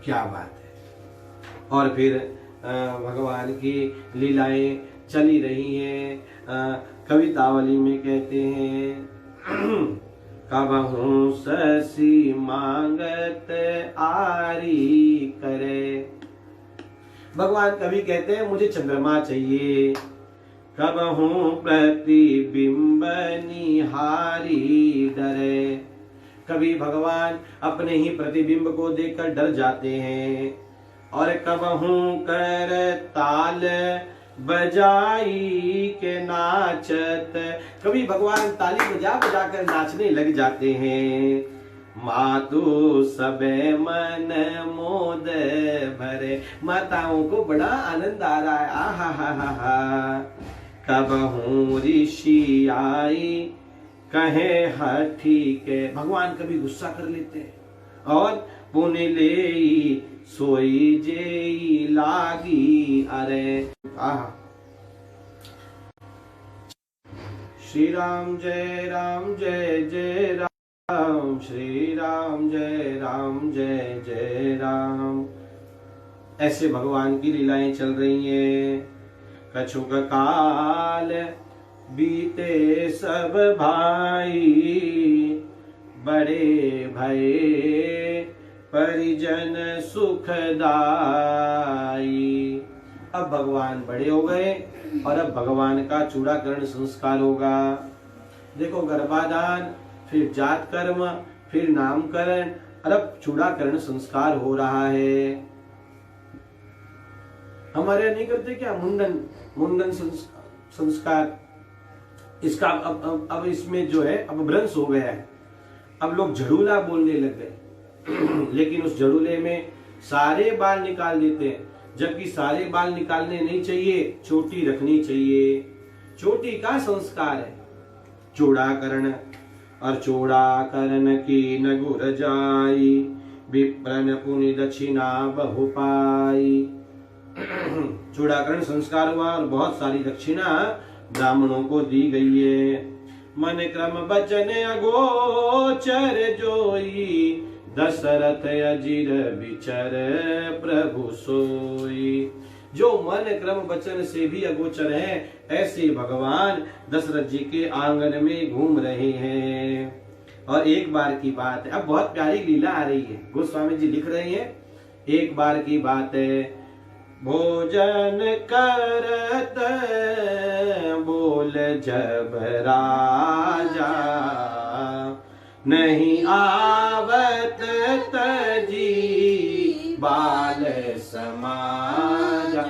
क्या बात है। और फिर भगवान की लीलाएं चली रही हैं। कवितावली में कहते हैं, कबहू शशि मांगत आरी करे। भगवान कभी कहते हैं मुझे चंद्रमा चाहिए, कबहू प्रतिबिंब निहारी डरे। कभी भगवान अपने ही प्रतिबिंब को देखकर डर जाते हैं। और कबहू कर ताल बजाई के नाचत, कभी भगवान ताली बजा बजा कर नाचने लग जाते हैं। मातु सबे मन मोद भरे, माताओं को बड़ा आनंद आ रहा है। आहा हा हा हा। कबहू ऋषि आई कहे हठी के, भगवान कभी गुस्सा कर लेते हैं। और पुण्य ले सोई जेई लागी। अरे आहा, श्री राम जय राम जय जय राम, श्री राम जय जय राम। ऐसे भगवान की लीलाएं चल रही हैं। कछुक काल बीते सब भाई, बड़े भये परिजन सुखदाई। अब भगवान बड़े हो गए और अब भगवान का चूड़ाकरण संस्कार होगा। देखो, गर्भाधान, फिर जात कर्म, फिर नामकरण, और अब चूड़ाकरण संस्कार हो रहा है। हमारे यहाँ नहीं करते क्या मुंडन संस्कार। इसका अब इसमें जो है अब भ्रंश हो गया है। अब लोग झड़ूला बोलने लग गए। लेकिन उस झड़ूले में सारे बाल निकाल देते हैं, जबकि सारे बाल निकालने नहीं चाहिए, चोटी रखनी चाहिए। चोटी का संस्कार है चूड़ाकरण। और चूड़ाकरण की नगुर जाई, विप्रन पुनि दक्षिणा बहु पाई। चूड़ाकरण संस्कार हुआ और बहुत सारी दक्षिणा ब्राह्मणों को दी गई है। मन क्रम बचन अगोचर जोई, दशरथ अजिर विचर प्रभु सोई। जो मन क्रम वचन से भी अगोचर हैं, ऐसे भगवान दशरथ जी के आंगन में घूम रहे हैं। और एक बार की बात है, अब बहुत प्यारी लीला आ रही है, गोस्वामी जी लिख रहे हैं। एक बार की बात है, भोजन करत बोल जब राजा, नहीं आवत तजी बाल समाजा।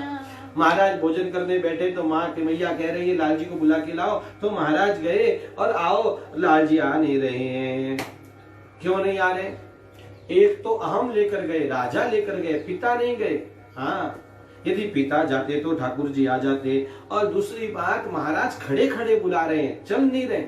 महाराज भोजन करने बैठे तो माँ की मैया कह रही है लाल जी को बुला के लाओ, तो महाराज गए और आओ लाल जी आ नहीं रहे हैं। क्यों नहीं आ रहे? एक तो अहम लेकर गए, राजा लेकर गए, पिता नहीं गए। हाँ, यदि पिता जाते तो ठाकुर जी आ जाते। और दूसरी बात, महाराज खड़े खड़े बुला रहे हैं, चल नहीं रहे।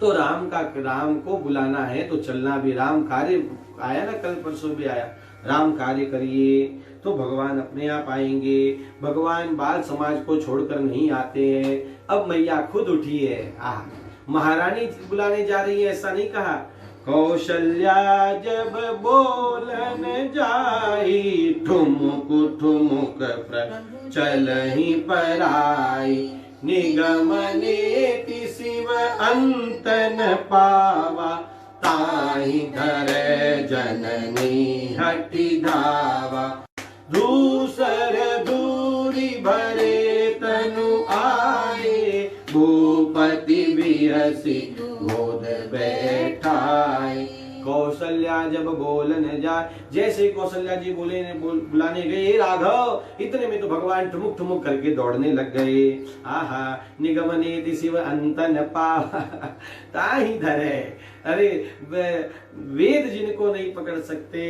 तो राम को बुलाना है तो चलना भी, राम कार्य आया ना, कल परसों भी आया, राम कार्य करिए तो भगवान अपने आप आएंगे। भगवान बाल समाज को छोड़कर नहीं आते हैं। अब मैया खुद उठी है, महारानी बुलाने जा रही है, ऐसा नहीं कहा। कौशल्या जब बोलन जाई, ठुमुक ठुमुक चलहि पराई, निगम नेति शिव अंत न पावा, ताहि धरे जननी हटि धावा, दूसर दूरी भरे तनु आए, भूपति बिहसी गोद बैठाए। कौशल्या जब बोलन जाए, जैसे कौशल्या जी बुलाने गए राघव, इतने में तो भगवान ठुमुक ठुमुक करके दौड़ने लग गए। आहा, निगमनेति शिव अंत न पावा, ताहि धरे। अरे वेद जिनको नहीं पकड़ सकते,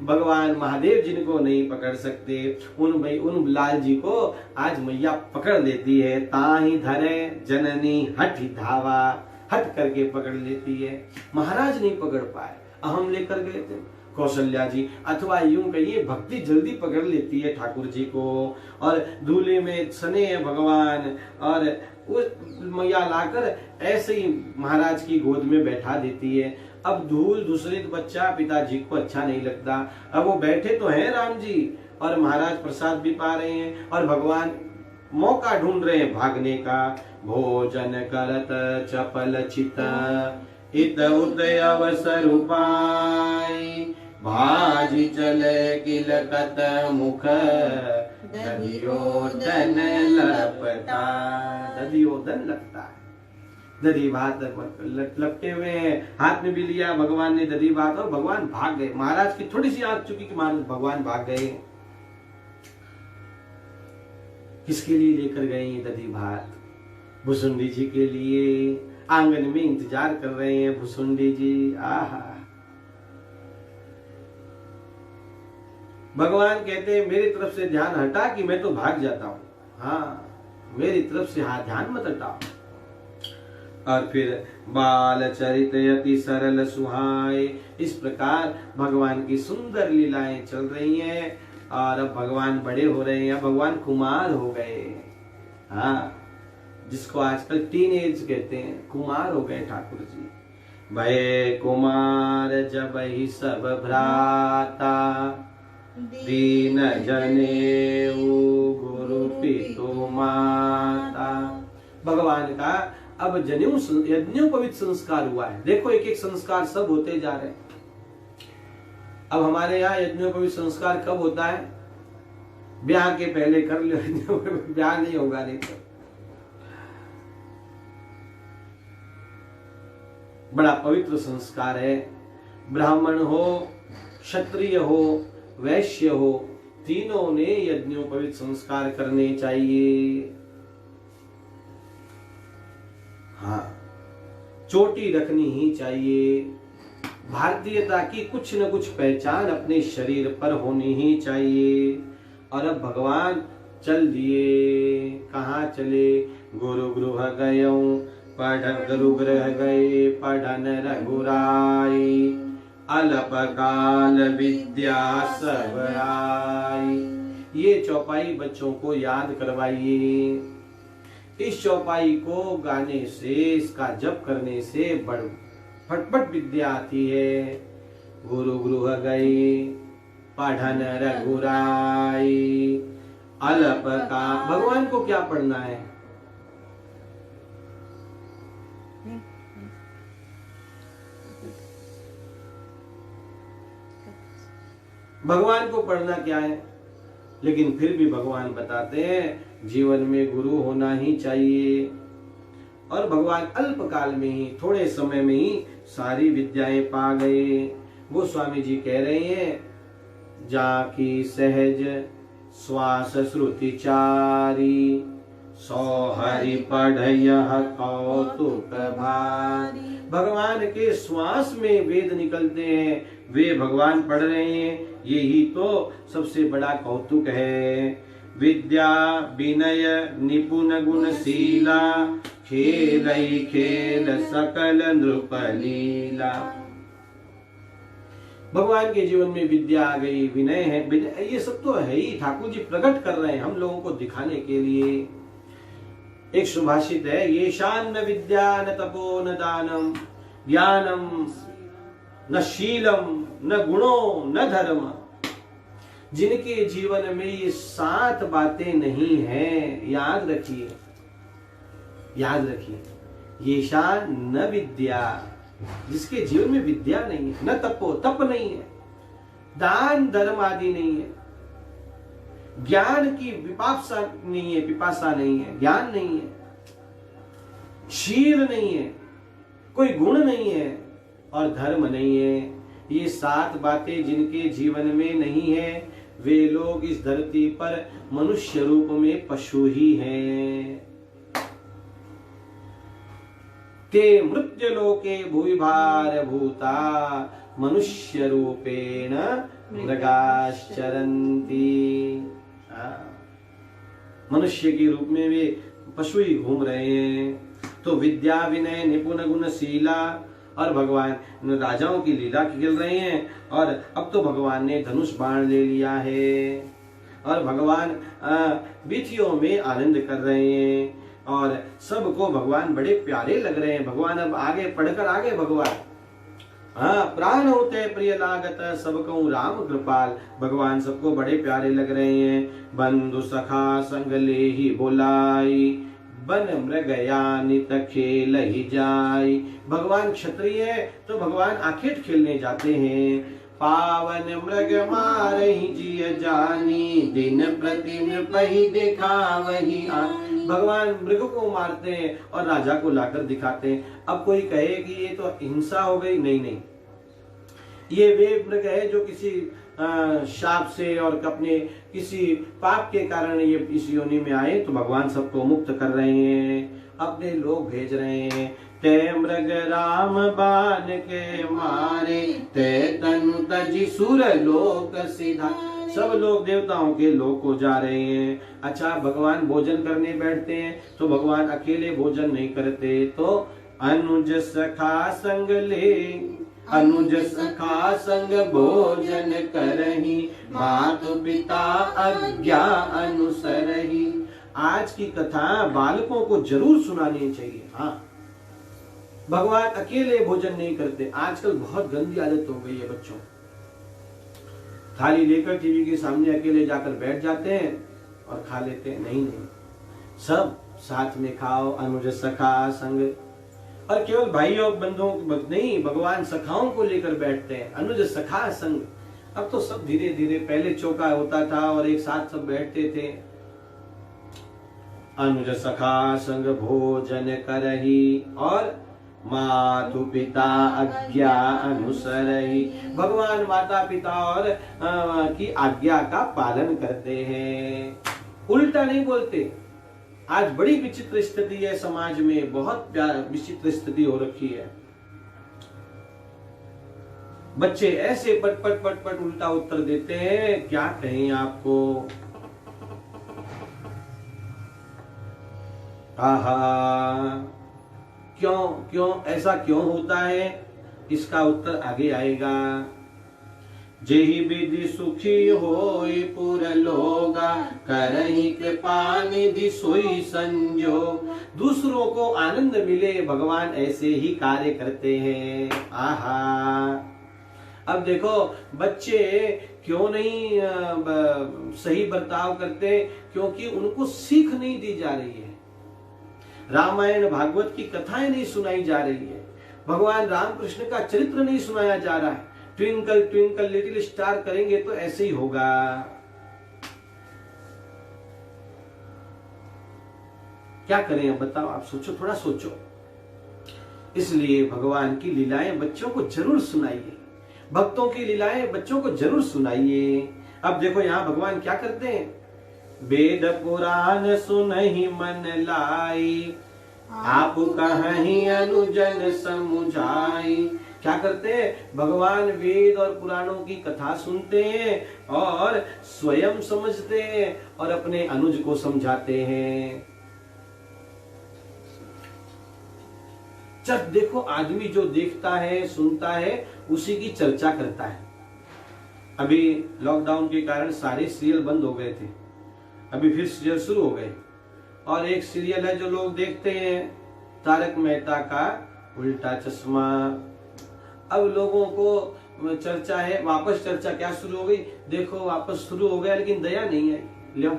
भगवान महादेव जिनको नहीं पकड़ सकते, उन लाल जी को आज मैया पकड़ लेती है। ताहि धरे जननी हठि धावा, हट करके पकड़ लेती है। महाराज नहीं पकड़ पाए, अहम लेकर गए थे कौशल्या जी, अथवा यूं कहिए भक्ति जल्दी पकड़ लेती है ठाकुर जी को। और दूल्हे में सने है भगवान, और उस मैया लाकर ऐसे ही महाराज की गोद में बैठा देती है। अब धूल दूसरित बच्चा पिताजी को अच्छा नहीं लगता। अब वो बैठे तो हैं राम जी, और महाराज प्रसाद भी पा रहे हैं, और भगवान मौका ढूंढ रहे हैं भागने का। भोजन करत चपल चित, इत उदय अवसर उपाय, भाजी चले किलकत मुख, दधियोदन लपटा। दधियोदन लगता है, दधी भात लपटे हुए हैं, हाथ में भी लिया भगवान ने दधी भात, और भगवान भाग गए। महाराज की थोड़ी सी आंख चुकी कि महाराज भगवान भाग गए। किसके लिए लेकर गए ये दधी भात? भुसुंडी जी के लिए। आंगन में इंतजार कर रहे हैं भुसुंडी जी। आहा, भगवान कहते हैं मेरी तरफ से ध्यान हटा कि मैं तो भाग जाता हूं। हाँ, मेरी तरफ से हाथ ध्यान मत हटाओ। और फिर बाल चरित अति सरल सुहाए, इस प्रकार भगवान की सुंदर लीलाएं चल रही हैं। और अब भगवान बड़े हो रहे हैं, अब भगवान कुमार हो गए। हाँ, जिसको आजकल टीन एज कहते हैं, कुमार हो गए ठाकुर जी। भय कुमार जब ही सब भ्राता, दीन जने गुरु पितु माता। भगवान का अब यज्ञोपवीत संस्कार हुआ है। देखो एक एक संस्कार सब होते जा रहे हैं। अब हमारे यहाँ यज्ञोपवीत संस्कार कब होता है? ब्याह के पहले कर लो, ब्याह नहीं होगा नहीं तो। बड़ा पवित्र संस्कार है। ब्राह्मण हो, क्षत्रिय हो, वैश्य हो, तीनों ने यज्ञोपवीत संस्कार करने चाहिए। हाँ, चोटी रखनी ही चाहिए। भारतीयता की कुछ न कुछ पहचान अपने शरीर पर होनी ही चाहिए। और अब भगवान चल दिए। कहाँ चले? गुरु गृह गयऊं पढ़न, गुरु गृह गए पढ़न रघुराई, अल्प काल विद्या सब आई। ये चौपाई बच्चों को याद करवाइए। इस चौपाई को गाने से, इसका जप करने से बड़ फटफट विद्या आती है। गुरु गृह गई पढ़न रघुराई अल्प का। भगवान को क्या पढ़ना है? भगवान को पढ़ना क्या है? लेकिन फिर भी भगवान बताते हैं जीवन में गुरु होना ही चाहिए। और भगवान अल्प काल में ही, थोड़े समय में ही सारी विद्याएं पा गए। वो स्वामी जी कह रहे हैं जाकी सहज श्वास श्रुति चारी सौ हरि पढ़ यह कौतुक भारी। भगवान के श्वास में वेद निकलते हैं, वे भगवान पढ़ रहे हैं, यही तो सबसे बड़ा कौतुक है। विद्या विनय निपुण गुणशीला खेलई खेल सकल नृप लीला। भगवान के जीवन में विद्या आ गई, विनय है, ये सब तो है ही। ठाकुर जी प्रकट कर रहे हैं हम लोगों को दिखाने के लिए। एक सुभाषित है, ये शान न विद्या न तपो न दानम ज्ञानम न शीलम न गुणो न धर्म। जिनके जीवन में ये 7 बातें नहीं हैं, याद रखिए, याद रखिए, ये शान न विद्या, जिसके जीवन में विद्या नहीं है, न तपो, तप नहीं है, दान धर्म आदि नहीं है, ज्ञान की विपाशा नहीं है, पिपासा नहीं है, ज्ञान नहीं है, शील नहीं है, कोई गुण नहीं है और धर्म नहीं है। ये 7 बातें जिनके जीवन में नहीं है, वे लोग इस धरती पर मनुष्य रूप में पशु ही हैं। ते मृत्य लोके भूमि भार भूता मनुष्य रूपेण मृगाश्चरन्ति। मनुष्य के रूप में वे पशु ही घूम रहे हैं। तो विद्या विनय निपुण गुणशीला, और भगवान राजाओं की लीला खेल रहे हैं। और अब तो भगवान ने धनुष बाण ले लिया है और भगवान विधियों में आनंद कर रहे हैं और सबको भगवान बड़े प्यारे लग रहे हैं। भगवान अब आगे पढ़कर आगे भगवान प्राण होते प्रिय लागत सब कहूँ राम कृपाल। भगवान सबको बड़े प्यारे लग रहे हैं। बंधु सखा संग ले ही बोलाई बन मृगयानित खेल ही जाई। भगवान क्षत्रिय है तो भगवान आखेट खेलने जाते हैं। पावन मृग मार ही जिय जानी दिन प्रति नृपहि देखा वही भगवान मृग को मारते हैं और राजा को लाकर दिखाते हैं। अब कोई कहे कि ये तो हिंसा हो गई, नहीं नहीं, ये वे मृग है जो किसी शाप से और अपने किसी पाप के कारण ये इस योनि में आए, तो भगवान सबको मुक्त कर रहे हैं, अपने लोग भेज रहे हैं। ते मृग राम बाण के मारे ते तनु तजी सुर लोक सीधा। सब लोग देवताओं के लोक को जा रहे हैं। अच्छा, भगवान भोजन करने बैठते हैं तो भगवान अकेले भोजन नहीं करते, तो अनुज सखा संग ले अनुज सखा संग भोजन करही मातु पिता आज्ञा अनुसरही। आज की कथा बालकों को जरूर सुनानी चाहिए। हाँ, भगवान अकेले भोजन नहीं करते। आजकल बहुत गंदी आदत हो गई है बच्चों, थाली लेकर टीवी के सामने अकेले जाकर बैठ जाते हैं और खा लेते हैं। नहीं नहीं, सब साथ में खाओ, अनुज सखा संग। और केवल भाइयों बंधुओं नहीं, भगवान सखाओं को लेकर बैठते हैं, अनुज सखा संग। अब तो सब धीरे धीरे, पहले चौका होता था और एक साथ सब बैठते थे। अनुज सखा संग भोजन करही और मातु पिता आज्ञा अनुसरही। भगवान माता पिता और की आज्ञा का पालन करते हैं, उल्टा नहीं बोलते। आज बड़ी विचित्र स्थिति है समाज में, बहुत विचित्र स्थिति हो रखी है। बच्चे ऐसे पट पट पट पट उल्टा उत्तर देते हैं, क्या कहें आपको। आहा, क्यों क्यों ऐसा क्यों होता है, इसका उत्तर आगे आएगा। जेहि विधि सुखी होई पुर लोगा, करहि कृपा निधि सोई संजोग। दूसरों को आनंद मिले, भगवान ऐसे ही कार्य करते हैं। आहा, अब देखो बच्चे क्यों नहीं सही बर्ताव करते, क्योंकि उनको सीख नहीं दी जा रही है। रामायण भागवत की कथाएं नहीं सुनाई जा रही है, भगवान रामकृष्ण का चरित्र नहीं सुनाया जा रहा है। ट्विंकल ट्विंकल लिटिल स्टार करेंगे तो ऐसे ही होगा। क्या करें अब बताओ, आप सोचो, थोड़ा सोचो। इसलिए भगवान की लीलाएं बच्चों को जरूर सुनाइए, भक्तों की लीलाएं बच्चों को जरूर सुनाइए। अब देखो यहाँ भगवान क्या करते हैं, वेद पुराण सुनहि मन लाई, आप कहीं अनुजन समुझाई। क्या करते हैं भगवान, वेद और पुराणों की कथा सुनते हैं और स्वयं समझते हैं और अपने अनुज को समझाते हैं। जब देखो आदमी जो देखता है सुनता है उसी की चर्चा करता है। अभी लॉकडाउन के कारण सारे सीरियल बंद हो गए थे, अभी फिर सीरियल शुरू हो गए। और एक सीरियल है जो लोग देखते हैं, तारक मेहता का उल्टा चश्मा। अब लोगों को चर्चा है, वापस चर्चा क्या शुरू हो गई, देखो वापस शुरू हो गया, लेकिन दया नहीं है। लो,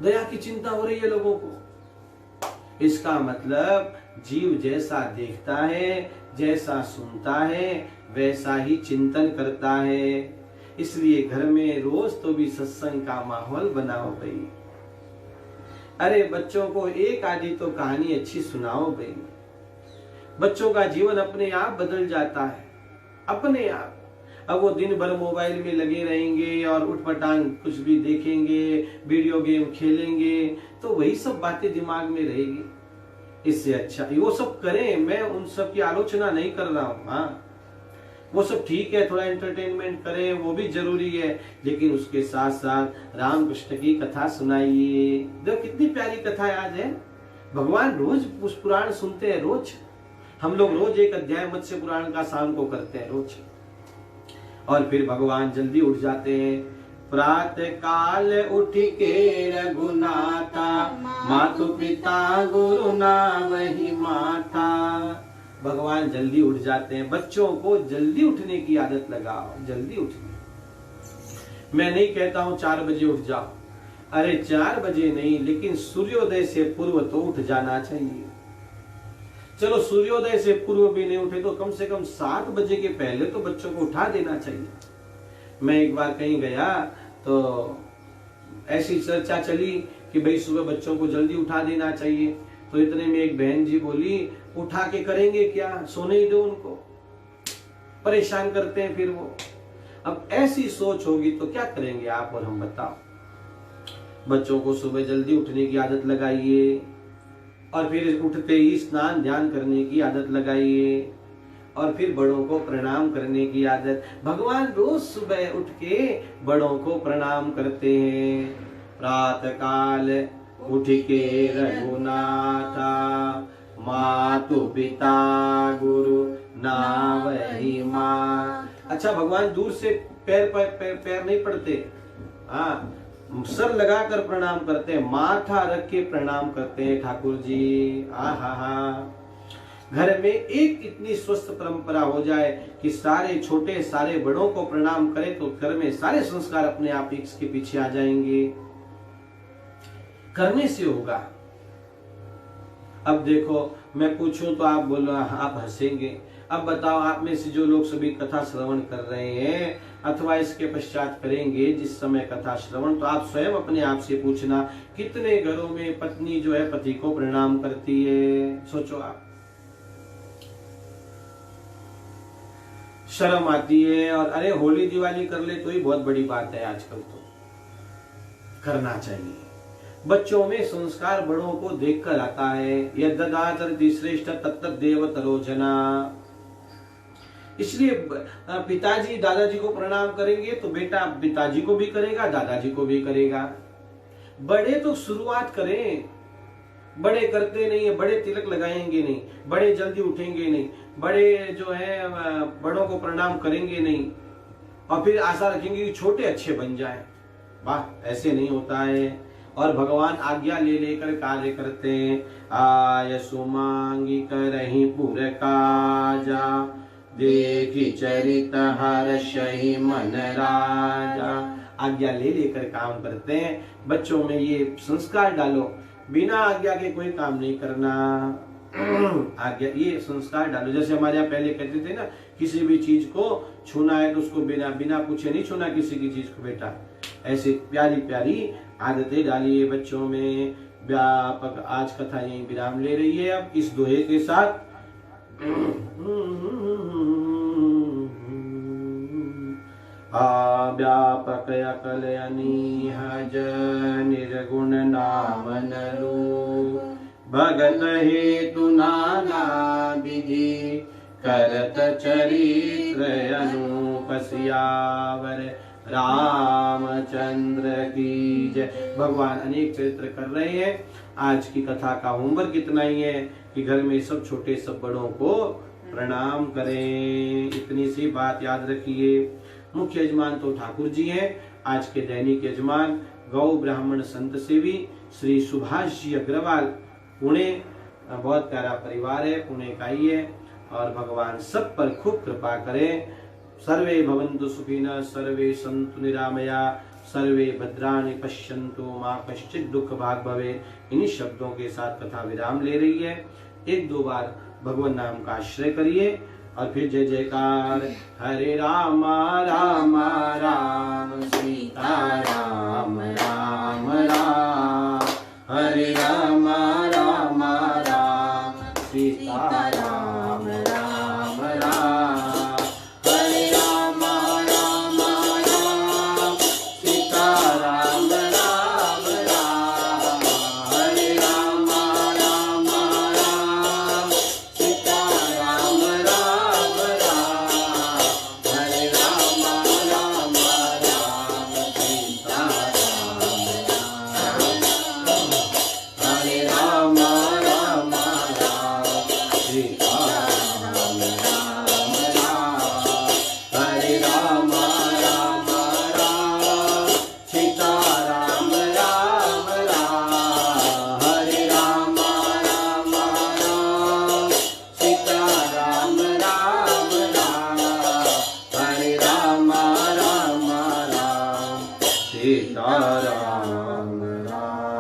दया की चिंता हो रही है लोगों को। इसका मतलब जीव जैसा देखता है, जैसा सुनता है, वैसा ही चिंतन करता है। इसलिए घर में रोज तो भी सत्संग का माहौल बनाओ भाई। अरे बच्चों को एक आधी तो कहानी अच्छी सुनाओ भाई। बच्चों का जीवन अपने आप बदल जाता है, अपने आप। अब वो दिन भर मोबाइल में लगे रहेंगे और उठपटांग कुछ भी देखेंगे, वीडियो गेम खेलेंगे, तो वही सब बातें दिमाग में रहेगी। इससे अच्छा वो सब करें, मैं उन सब की आलोचना नहीं कर रहा हूँ। हाँ, वो सब ठीक है, थोड़ा एंटरटेनमेंट करें, वो भी जरूरी है, लेकिन उसके साथ साथ रामकृष्ण की कथा सुनाइए। देखो कितनी प्यारी कथा आज है। भगवान रोज उस पुराण सुनते हैं, रोज हम लोग रोज एक अध्याय मत्स्य पुराण का शाम को करते हैं रोज। और फिर भगवान जल्दी उठ जाते हैं। प्रातः काल उठ के रघुनाथा, मातु पिता गुरु नावहि माथा। भगवान जल्दी उठ जाते हैं। बच्चों को जल्दी उठने की आदत लगाओ, जल्दी उठने। मैं नहीं कहता हूं 4 बजे उठ जाओ, अरे 4 बजे नहीं, लेकिन सूर्योदय से पूर्व तो उठ जाना चाहिए। चलो सूर्योदय से पूर्व भी नहीं उठे तो कम से कम 7 बजे के पहले तो बच्चों को उठा देना चाहिए। मैं एक बार कहीं गया तो ऐसी चर्चा चली कि भाई सुबह बच्चों को जल्दी उठा देना चाहिए। तो इतने में एक बहन जी बोली, उठा के करेंगे क्या, सोने ही दो उनको, परेशान करते हैं फिर वो। अब ऐसी सोच होगी तो क्या करेंगे आप और हम, बताओ। बच्चों को सुबह जल्दी उठने की आदत लगाइए और फिर उठते ही स्नान ध्यान करने की आदत लगाइए और फिर बड़ों को प्रणाम करने की आदत। भगवान रोज सुबह उठ के बड़ों को प्रणाम करते हैं। प्रातः काल उठ के रघुनाथा, मातु पिता गुरु नावहि माँ। अच्छा, भगवान दूर से पैर नहीं पड़ते, हाँ, सर लगाकर प्रणाम करते हैं, माथा रख के प्रणाम करते हैं ठाकुर जी। आहा, घर में एक इतनी स्वस्थ परंपरा हो जाए कि सारे छोटे सारे बड़ों को प्रणाम करें तो घर में सारे संस्कार अपने आप इसके पीछे आ जाएंगे। करने से होगा। अब देखो मैं पूछूं तो आप बोलो, आप हंसेंगे। अब बताओ, आप में से जो लोग सभी कथा श्रवण कर रहे हैं अथवा इसके पश्चात करेंगे जिस समय कथा श्रवण, तो आप स्वयं अपने आप से पूछना, कितने घरों में पत्नी जो है पति को प्रणाम करती है? सोचो आप। शर्म आती है, और अरे होली दिवाली कर ले तो ही बहुत बड़ी बात है। आजकल तो करना चाहिए। बच्चों में संस्कार बड़ों को देखकर आता है। यद्ददाचरति श्रेष्ठ तत्तद्देव तरोजना। इसलिए पिताजी दादाजी को प्रणाम करेंगे तो बेटा पिताजी को भी करेगा, दादाजी को भी करेगा। बड़े तो शुरुआत करें, बड़े करते नहीं है, बड़े तिलक लगाएंगे नहीं, बड़े जल्दी उठेंगे नहीं, बड़े जो है बड़ों को प्रणाम करेंगे नहीं, और फिर आशा रखेंगे कि छोटे अच्छे बन जाएं। वाह, ऐसे नहीं होता है। और भगवान आज्ञा ले लेकर कार्य करते हैं। आय सुमांगी करहि पुर काजा, देखी चरित हर्षहि मन राजा। आज्ञा ले लेकर काम करते हैं। बच्चों में ये संस्कार डालो, बिना आज्ञा के कोई काम नहीं करना। आज्ञा, ये संस्कार डालो। जैसे हमारे यहाँ पहले कहते थे ना, किसी भी चीज को छूना है तो उसको बिना बिना पूछे नहीं छूना किसी की चीज को बेटा। ऐसे प्यारी प्यारी आदतें डालिए बच्चों में। व्यापक आज कथा यहीं विराम ले रही है। अब इस दोहे के साथ व्यापक अकल अनीह निर्गुण नाम नलो, भगत हेतु नाना विधि करत चरित्र अनूप सियावर रामचंद्र की जय। भगवान अनेक चरित्र कर रहे हैं। आज की कथा का होमवर्क इतना ही है कि घर में सब छोटे सब बड़ों को प्रणाम करें। इतनी सी बात याद रखिए। मुख्य यजमान तो ठाकुर जी हैं। आज के दैनिक यजमान गौ ब्राह्मण संत सेवी श्री सुभाष जी अग्रवाल, पुणे। बहुत प्यारा परिवार है, पुणे का ही है। और भगवान सब पर खूब कृपा करें। सर्वे भवन्तु सुखिनः, सर्वे सन्तु निरामया, सर्वे भद्राणि पश्यन्तु मा कश्चित् दुःख भाग् भवेत्। इन्हीं शब्दों के साथ कथा विराम ले रही है। एक दो बार भगवान नाम का आश्रय करिए और फिर जय जयकार। हरे राम राम राम सीता राम राम राम, हरे राम राम राम सीता राम राम राम, हरे राम राम राम सीता राम राम राम, हरे राम राम राम सीता राम राम राम, हरे राम राम राम सीता राम राम, हरे राम राम राम सीता राम राम राम, हरे राम राम राम सीता राम राम राम, हरे राम राम राम सीता राम राम राम, हरे राम राम राम सीता राम राम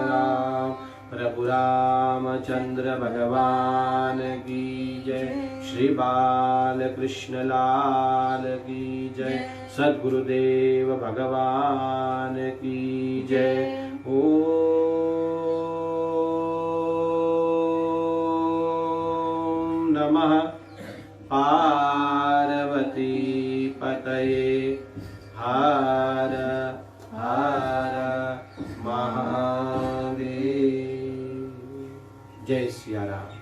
राम। प्रभु रामचंद्र भगवान की जय। श्री बाल कृष्ण लाल की जय। सद्गुरुदेव भगवान की जय। ओम नमः पार्वती पतये। हर हर महादेव। जय सिया राम।